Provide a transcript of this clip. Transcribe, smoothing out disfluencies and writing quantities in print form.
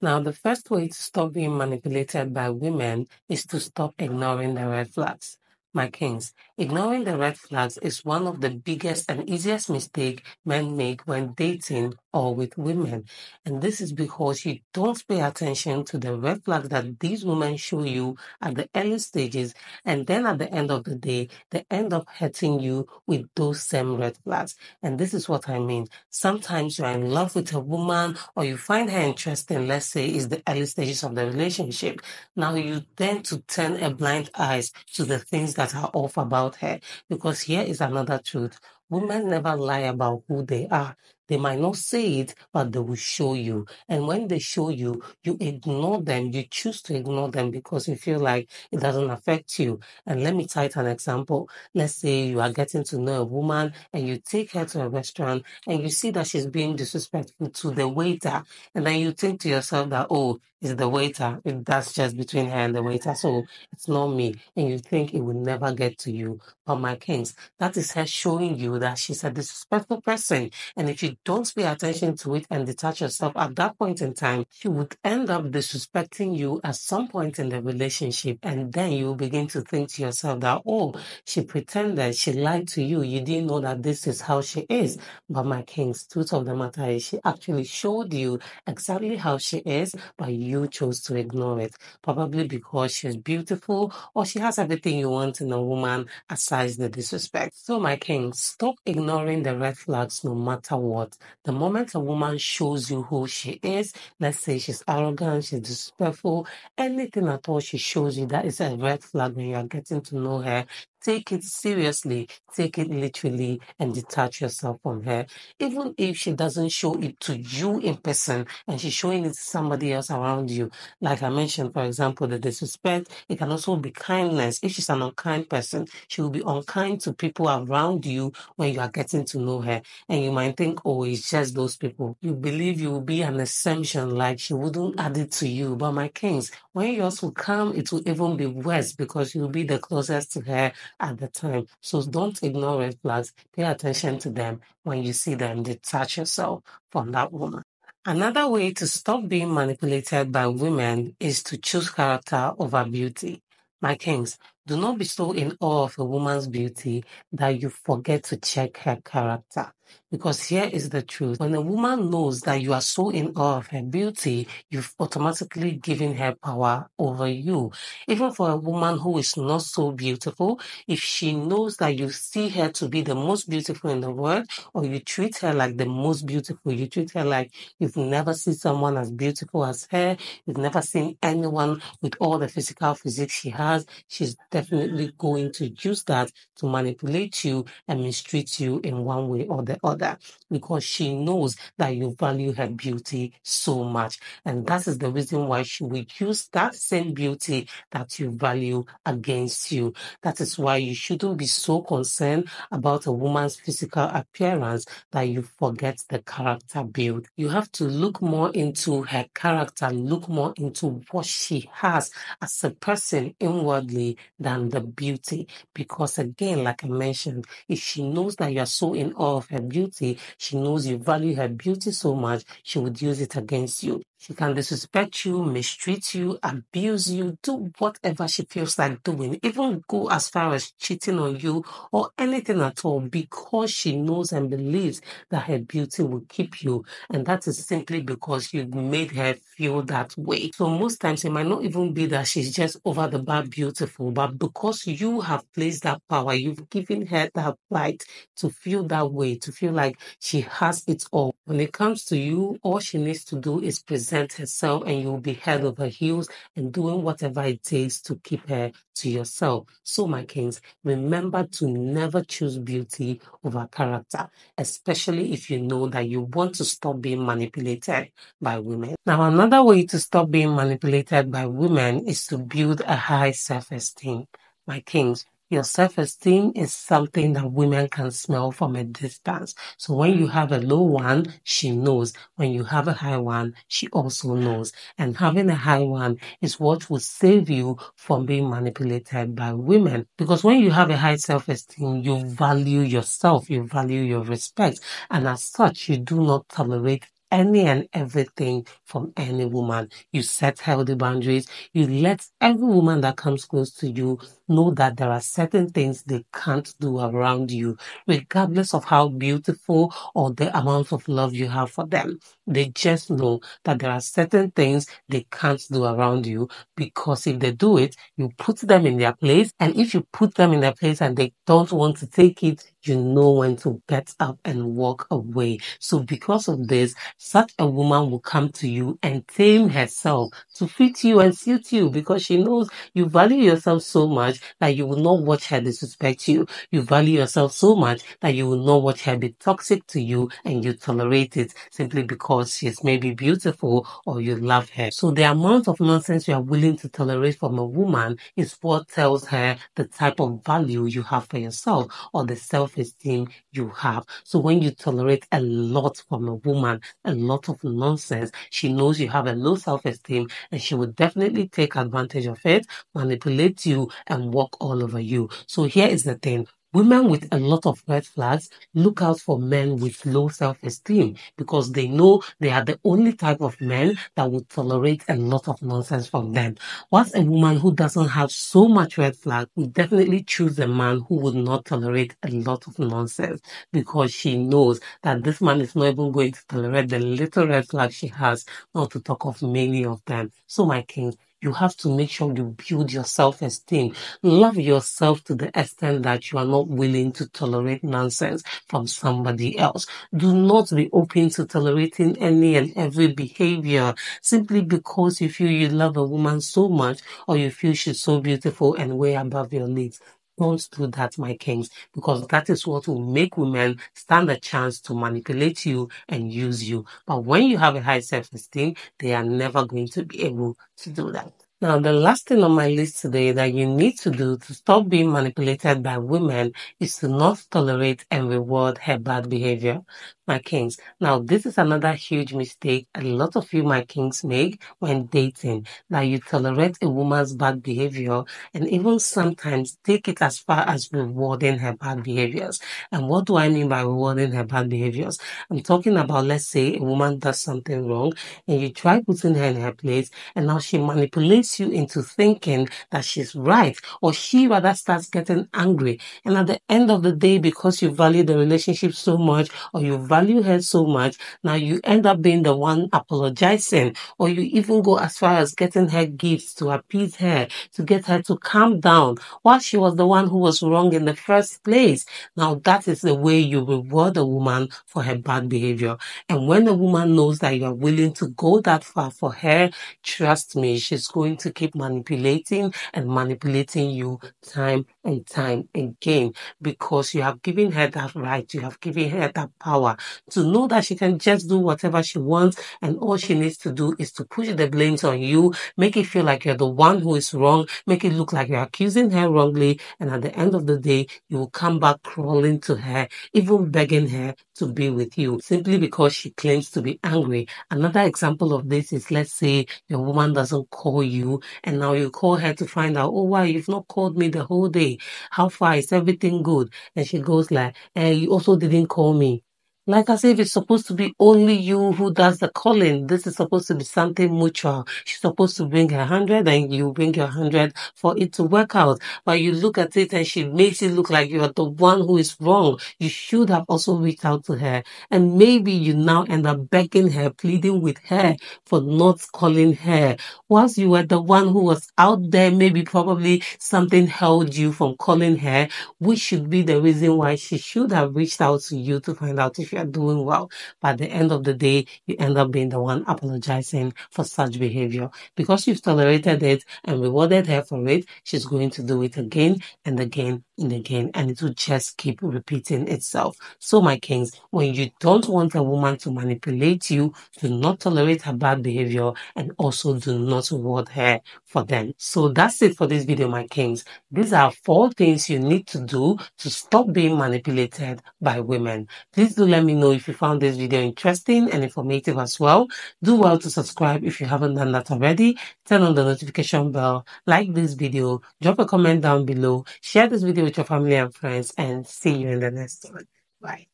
Now, the first way to stop being manipulated by women is to stop ignoring the red flags. My kings, ignoring the red flags is one of the biggest and easiest mistakes men make when dating or with women. And this is because you don't pay attention to the red flags that these women show you at the early stages. And then at the end of the day, they end up hurting you with those same red flags. And this is what I mean. Sometimes you're in love with a woman or you find her interesting, let's say, is the early stages of the relationship. Now you tend to turn a blind eye to the things that are off about her. Because here is another truth. Women never lie about who they are. They might not say it, but they will show you. And when they show you, you ignore them. You choose to ignore them because you feel like it doesn't affect you. And let me cite an example. Let's say you are getting to know a woman and you take her to a restaurant and you see that she's being disrespectful to the waiter. And then you think to yourself that, oh, it's the waiter. That's just between her and the waiter. So it's not me. And you think it will never get to you. But my kings, that is her showing you that she's a disrespectful person. And if you don't pay attention to it and detach yourself at that point in time, she would end up disrespecting you at some point in the relationship. And then you begin to think to yourself that, oh, she pretended, she lied to you. You didn't know that this is how she is. But my kings, truth of the matter is she actually showed you exactly how she is, but you chose to ignore it. Probably because she's beautiful or she has everything you want in a woman aside the disrespect. So my kings, stop ignoring the red flags no matter what. The moment a woman shows you who she is, let's say she's arrogant, she's disrespectful, anything at all she shows you that is a red flag when you are getting to know her, take it seriously, take it literally, and detach yourself from her. Even if she doesn't show it to you in person and she's showing it to somebody else around you. Like I mentioned, for example, the disrespect, it can also be kindness. If she's an unkind person, she will be unkind to people around you when you are getting to know her. And you might think, oh, it's just those people. You believe you will be an exemption, like she wouldn't add it to you. But my kings, when yours will come, it will even be worse because you'll be the closest to her at the time. So don't ignore red flags. Pay attention to them. When you see them, detach yourself from that woman. Another way to stop being manipulated by women is to choose character over beauty. My kings, do not be so in awe of a woman's beauty that you forget to check her character. Because here is the truth. When a woman knows that you are so in awe of her beauty, you've automatically given her power over you. Even for a woman who is not so beautiful, if she knows that you see her to be the most beautiful in the world, or you treat her like the most beautiful, you treat her like you've never seen someone as beautiful as her, you've never seen anyone with all the physical physique she has, she's definitely going to use that to manipulate you and mistreat you in one way or the other because she knows that you value her beauty so much. And that is the reason why she will use that same beauty that you value against you. That is why you shouldn't be so concerned about a woman's physical appearance that you forget the character build. You have to look more into her character, look more into what she has as a person inwardly than the beauty. Because again, like I mentioned, if she knows that you are so in awe of her beauty, she knows you value her beauty so much, she would use it against you. She can disrespect you, mistreat you, abuse you, do whatever she feels like doing, even go as far as cheating on you or anything at all because she knows and believes that her beauty will keep you. And that is simply because you've made her feel that way. So most times it might not even be that she's just over the bar beautiful, but because you have placed that power, you've given her that right to feel that way, to feel like she has it all. When it comes to you, all she needs to do is present herself and you'll be head over heels and doing whatever it takes to keep her to yourself. So my kings, remember to never choose beauty over character, especially if you know that you want to stop being manipulated by women. Now, another way to stop being manipulated by women is to build a high self-esteem. My kings, your self-esteem is something that women can smell from a distance. So when you have a low one, she knows. When you have a high one, she also knows. And having a high one is what will save you from being manipulated by women. Because when you have a high self-esteem, you value yourself, you value your respect. And as such, you do not tolerate any and everything from any woman. You set healthy boundaries. You let every woman that comes close to you know that there are certain things they can't do around you, regardless of how beautiful or the amount of love you have for them. They just know that there are certain things they can't do around you, because if they do it, you put them in their place. And if you put them in their place and they don't want to take it, you know when to get up and walk away. So because of this, such a woman will come to you and tame herself to fit you and suit you, because she knows you value yourself so much that you will not watch her disrespect you. You value yourself so much that you will not watch her be toxic to you and you tolerate it simply because she's maybe beautiful or you love her. So the amount of nonsense you are willing to tolerate from a woman is what tells her the type of value you have for yourself or the self-esteem you have. So when you tolerate a lot from a woman, a lot of nonsense, she knows you have a low self-esteem and she will definitely take advantage of it, manipulate you, and walk all over you. So here is the thing. Women with a lot of red flags look out for men with low self-esteem, because they know they are the only type of men that would tolerate a lot of nonsense from them. Whilst a woman who doesn't have so much red flag would definitely choose a man who would not tolerate a lot of nonsense, because she knows that this man is not even going to tolerate the little red flag she has, not to talk of many of them. So my kings, you have to make sure you build your self-esteem. Love yourself to the extent that you are not willing to tolerate nonsense from somebody else. Do not be open to tolerating any and every behavior simply because you feel you love a woman so much or you feel she's so beautiful and way above your leagues. Don't do that, my kings, because that is what will make women stand a chance to manipulate you and use you. But when you have a high self-esteem, they are never going to be able to do that. Now, the last thing on my list today that you need to do to stop being manipulated by women is to not tolerate and reward her bad behavior, my kings. Now, this is another huge mistake a lot of you, my kings, make when dating. That you tolerate a woman's bad behavior and even sometimes take it as far as rewarding her bad behaviors. And what do I mean by rewarding her bad behaviors? I'm talking about, let's say, a woman does something wrong and you try putting her in her place, and now she manipulates you into thinking that she's right, or she rather starts getting angry. And at the end of the day, because you value the relationship so much or you value her so much, now you end up being the one apologizing, or you even go as far as getting her gifts to appease her, to get her to calm down, while she was the one who was wrong in the first place. Now that is the way you reward a woman for her bad behavior. And when a woman knows that you are willing to go that far for her, trust me, she's going to keep manipulating and manipulating you time and time again, because you have given her that right, you have given her that power to know that she can just do whatever she wants, and all she needs to do is to push the blames on you, make it feel like you're the one who is wrong, make it look like you're accusing her wrongly, and at the end of the day, you will come back crawling to her, even begging her to be with you, simply because she claims to be angry. Another example of this is, let's say your woman doesn't call you, and now you call her to find out, oh, why you've not called me the whole day? How far? Is everything good? And she goes like, you also didn't call me. Like as if it's supposed to be only you who does the calling. This is supposed to be something mutual. She's supposed to bring her 100 and you bring your 100 for it to work out. But you look at it and she makes it look like you're the one who is wrong. You should have also reached out to her. And maybe you now end up begging her, pleading with her for not calling her. Whilst you were the one who was out there, maybe probably something held you from calling her, which should be the reason why she should have reached out to you to find out if you're doing well. But at the end of the day, you end up being the one apologizing for such behavior. Because you've tolerated it and rewarded her for it, she's going to do it again and again and again, and it will just keep repeating itself. So, my kings, when you don't want a woman to manipulate you, do not tolerate her bad behavior and also do not reward her for them. So that's it for this video, my kings. These are 4 things you need to do to stop being manipulated by women. Please do let me know if you found this video interesting and informative as well. Do well to subscribe if you haven't done that already. Turn on the notification bell, like this video, drop a comment down below, share this video with your family and friends, and see you in the next one. Bye.